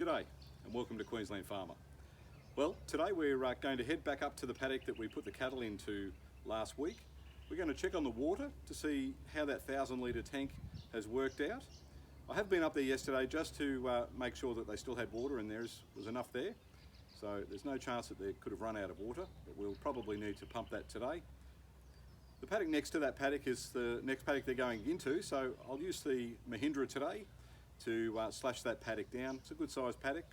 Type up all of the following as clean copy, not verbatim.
G'day and welcome to Queensland Farmer. Well, today we're going to head back up to the paddock that we put the cattle into last week. We're going to check on the water to see how that 1,000 litre tank has worked out. I have been up there yesterday just to make sure that they still had water and there was enough there. So there's no chance that they could have run out of water, but we'll probably need to pump that today. The paddock next to that paddock is the next paddock they're going into, so I'll use the Mahindra today to slash that paddock down. It's a good sized paddock.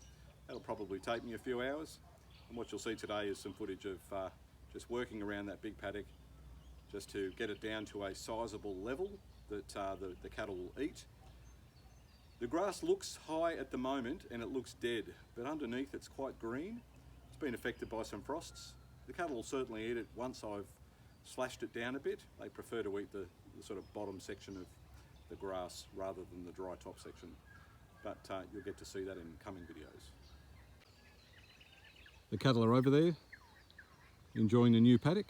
That'll probably take me a few hours. And what you'll see today is some footage of just working around that big paddock just to get it down to a sizable level that the cattle will eat. The grass looks high at the moment and it looks dead, but underneath it's quite green. It's been affected by some frosts. The cattle will certainly eat it once I've slashed it down a bit. They prefer to eat the sort of bottom section of the grass rather than the dry top section, but you'll get to see that in coming videos. The cattle are over there enjoying the new paddock.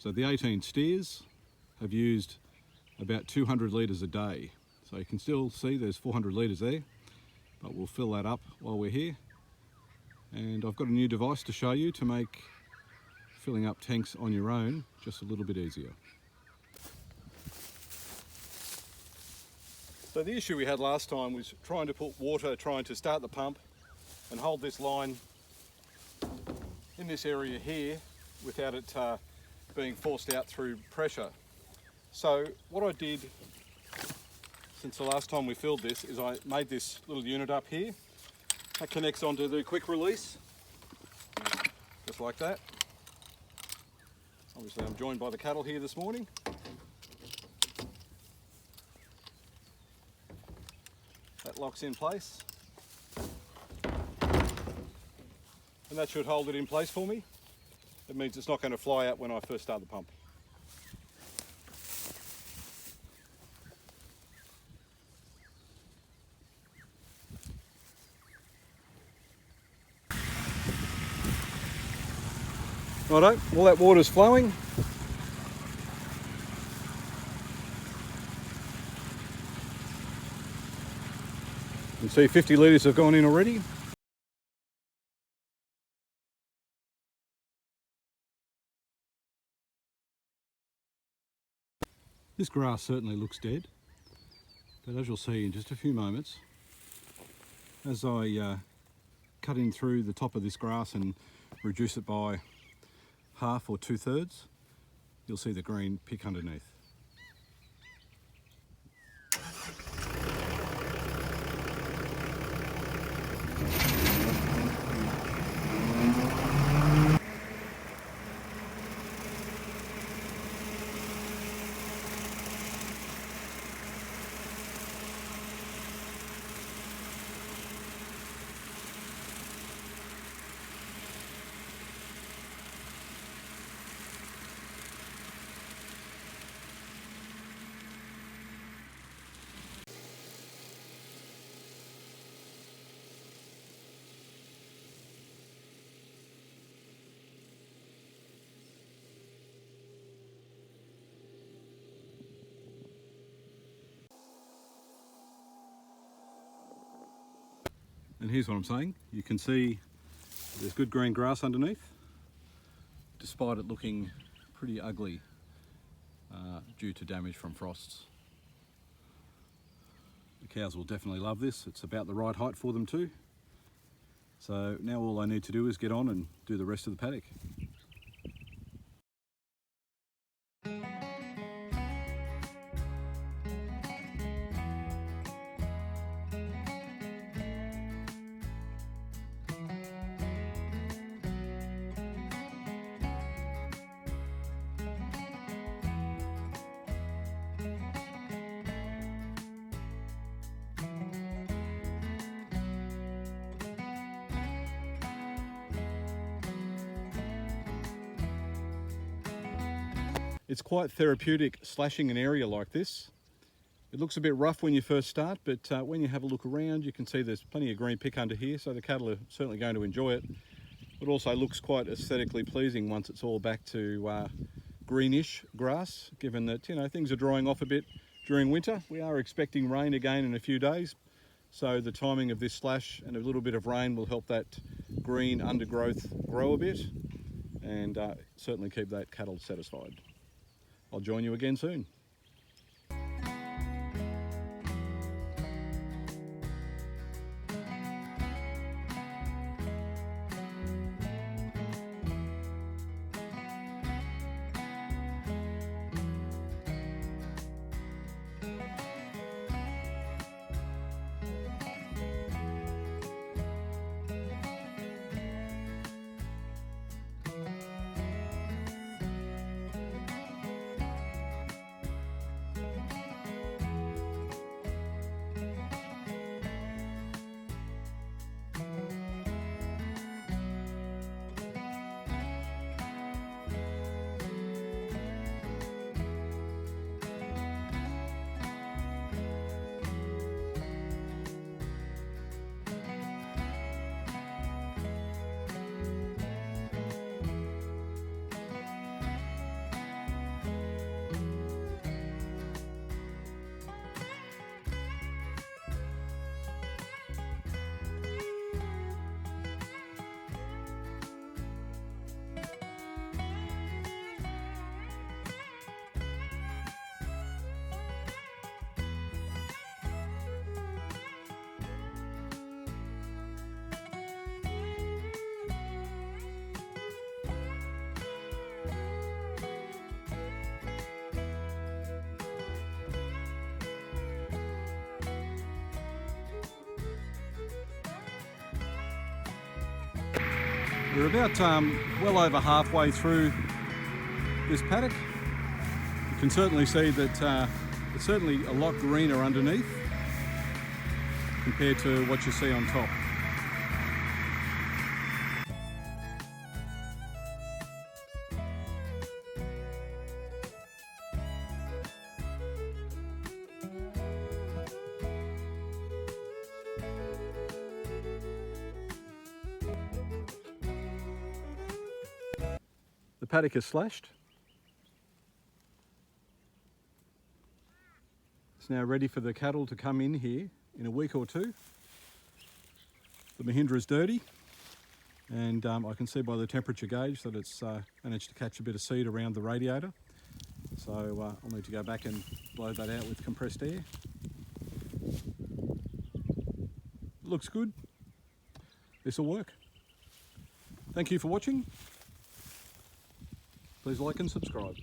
So the 18 steers have used about 200 litres a day. So you can still see there's 400 litres there, but we'll fill that up while we're here. And I've got a new device to show you to make filling up tanks on your own just a little bit easier. So the issue we had last time was trying to start the pump and hold this line in this area here without it being forced out through pressure. So what I did since the last time we filled this is I made this little unit up here. That connects onto the quick release, just like that. Obviously I'm joined by the cattle here this morning. That locks in place. And that should hold it in place for me. It means it's not going to fly out when I first start the pump. Righto, all that water's flowing. You can see 50 litres have gone in already. This grass certainly looks dead, but as you'll see in just a few moments, as I cut in through the top of this grass and reduce it by half or 2/3, you'll see the green pick underneath. And here's what I'm saying. You can see there's good green grass underneath, despite it looking pretty ugly due to damage from frosts. The cows will definitely love this. It's about the right height for them too. So now all I need to do is get on and do the rest of the paddock. It's quite therapeutic slashing an area like this. It looks a bit rough when you first start, but when you have a look around, you can see there's plenty of green pick under here, so the cattle are certainly going to enjoy it. but also looks quite aesthetically pleasing once it's all back to greenish grass, given that, you know, things are drying off a bit during winter. We are expecting rain again in a few days, so the timing of this slash and a little bit of rain will help that green undergrowth grow a bit and certainly keep that cattle satisfied. I'll join you again soon. We're about well over halfway through this paddock. You can certainly see that it's certainly a lot greener underneath compared to what you see on top. The paddock is slashed. It's now ready for the cattle to come in here in a week or two. The Mahindra is dirty, and I can see by the temperature gauge that it's managed to catch a bit of seed around the radiator. So I'll need to go back and blow that out with compressed air. Looks good. This will work. Thank you for watching. Please like and subscribe.